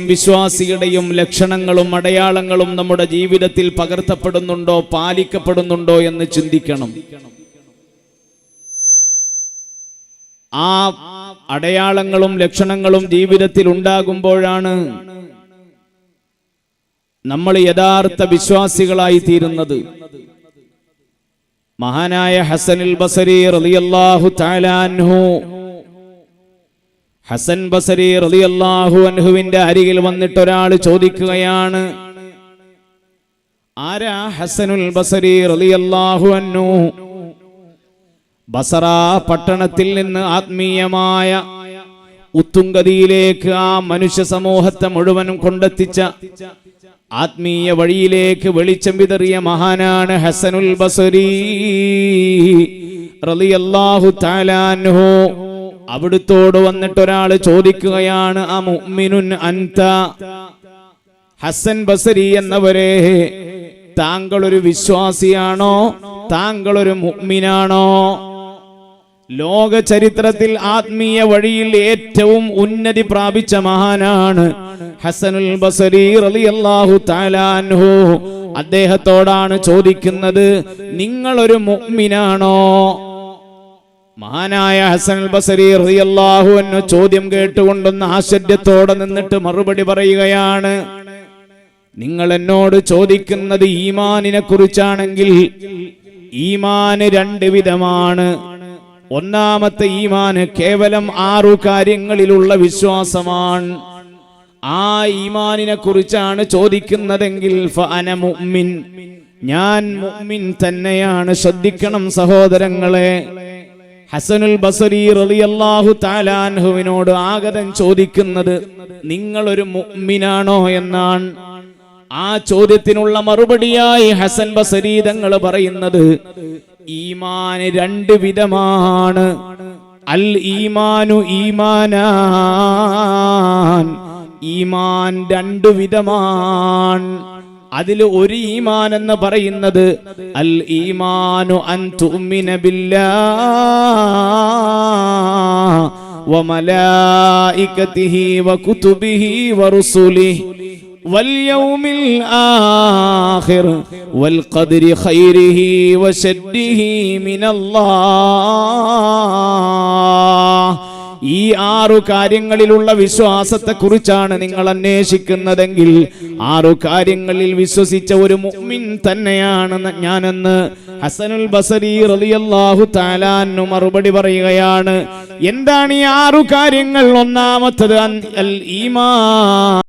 വിശ്വാസിയുടെയും ലക്ഷണങ്ങളും അടയാളങ്ങളും നമ്മുടെ ജീവിതത്തിൽ പകർത്തപ്പെടുന്നുണ്ടോ, പാലിക്കപ്പെടുന്നുണ്ടോ എന്ന് ചിന്തിക്കണം. ആ അടയാളങ്ങളും ലക്ഷണങ്ങളും ജീവിതത്തിൽ ഉണ്ടാകുമ്പോഴാണ് നമ്മൾ യഥാർത്ഥ വിശ്വാസികളായി തീരുന്നത്. മഹാനായ ഹസനുൽ ബസരി റളിയല്ലാഹു തആല അൻഹു, ഹസൻ ബസരി റളിയല്ലാഹു അൻഹുവിന്റെ അരികിൽ വന്നിട്ട് ഒരാൾ ചോദിക്കുകയാണ്, ആരാ ഹസനുൽ ബസരി റളിയല്ലാഹു അൻഹു? ബസറ പട്ടണത്തിൽ നിന്ന് ആത്മീയമായ ഉത്തുംഗതിയിലേക്ക് ആ മനുഷ്യ സമൂഹത്തെ മുഴുവനും കൊണ്ടെത്തിച്ച ആത്മീയ വഴിയിലേക്ക് വെളിച്ചം വിതറിയ മഹാനാണ് ഹസനുൽ ബസരി റളിയല്ലാഹു തആല അൻഹു. അവിടുത്തോട് വന്നിട്ട് ഒരാൾ ചോദിക്കുകയാണ്, അമുഅ്മിനുൻ അൻത? ഹസൻ ബസരി എന്നവരെ, താങ്കൾ ഒരു വിശ്വാസിയാണോ? താങ്കൾ ഒരു മുഅ്മിനാണോ? ലോക ചരിത്രത്തിൽ ആത്മീയ വഴിയിൽ ഏറ്റവും ഉന്നതി പ്രാപിച്ച മഹാനാണ് ഹസനുൽ ബസരി റളിയല്ലാഹു തആല അൻഹു. അദ്ദേഹത്തോടാണ് ചോദിക്കുന്നത്, നിങ്ങളൊരു മുഅ്മിനാണോ? മഹാനായ ഹസനുൽ ബസരി റളിയല്ലാഹു അൻഹു ചോദ്യം കേട്ടുകൊണ്ടൊന്ന് ആശ്ചര്യത്തോടെ നിന്നിട്ട് മറുപടി പറയുകയാണ്, നിങ്ങൾ എന്നോട് ചോദിക്കുന്നത് ഈമാനിനെ കുറിച്ചാണെങ്കിൽ ഈമാന് രണ്ട് വിധമാണ്. ഒന്നാമത്തെ ഈമാന് കേവലം 6 കാര്യങ്ങളിലുള്ള വിശ്വാസമാണ്. ആ ഈമാനിനെ കുറിച്ചാണ് ചോദിക്കുന്നതെങ്കിൽ ഫഅന മുഅ്മിൻ, ഞാൻ മുഅ്മിൻ തന്നെയാണ്. ശ്രദ്ധിക്കണം സഹോദരങ്ങളെ, ഹസനുൽ ബസരി റളിയല്ലാഹു തആല അൻഹുവിനോട് ആഗതൻ ചോദിക്കുന്നത് നിങ്ങളൊരു മുഅ്മിനാണോ എന്നാണ്. ആ ചോദ്യത്തിനുള്ള മറുപടിയായി ഹസൻ ബസരി തങ്ങൾ പറയുന്നത്, ഈമാൻ 2 വിധമാണ്. അൽ ഈമാനു ഈമാനാൻ, ഈമാൻ 2 വിധമാണ്. അതിൽ ഒരു ഈമാൻ എന്ന് പറയുന്നത് അൽ ഈമാനു അൻ തുഅ്മിന ബില്ലാഹി വ മലായികതിഹി വ കുതുബിഹി വ റുസുലിഹി واليوم الآخر والقدر خيره وشره من الله. ഈ 6 കാര്യങ്ങളിലുള്ള വിശ്വാസത്തെ കുറിച്ചാണ് നിങ്ങൾ അന്വേഷിക്കുന്നതെങ്കിൽ 6 കാര്യങ്ങളിൽ വിശ്വസിച്ച ഒരു മുഅ്മിൻ തന്നെയാണ് ഞാനെന്ന് ഹസനുൽ ബസരി റളിയല്ലാഹു തആല അൻഹു മറുപടി പറയുകയാണ്. എന്താണ് ഈ 6 കാര്യങ്ങൾ? ഒന്നാമത്തേത് അൽ ഈമാൻ.